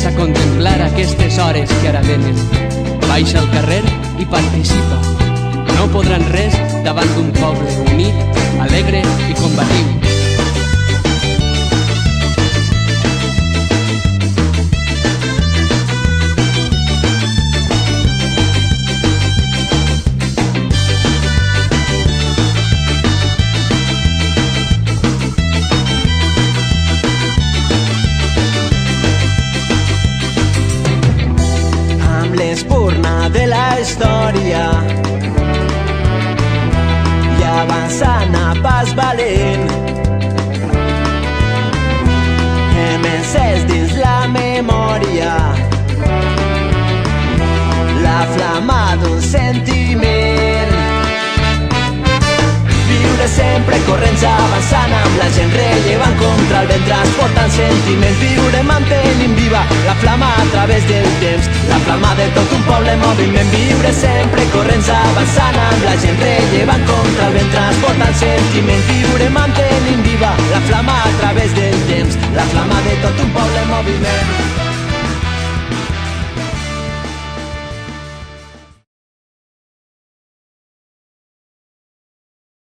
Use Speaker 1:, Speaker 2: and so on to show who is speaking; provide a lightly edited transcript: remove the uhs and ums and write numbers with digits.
Speaker 1: sense contemplar aquestes hores que ara venen. Baixa al carrer i participa. No podran res davant d'un poble unit, alegre i combatiu.
Speaker 2: L'espurna de la història i avançant a pas valent, hem encès dins la memòria la flama d'un sentiment. Viure sempre corrents avançant amb la gent rellevant contra el vent transportant sentiments. Viure mantenint viva la flama a través del temps, la flama de tot un poble en moviment. Viure sempre corrents avançant amb la gent rellevant contra el vent transportant sentiments. Viure mantenint viva la flama a través del temps,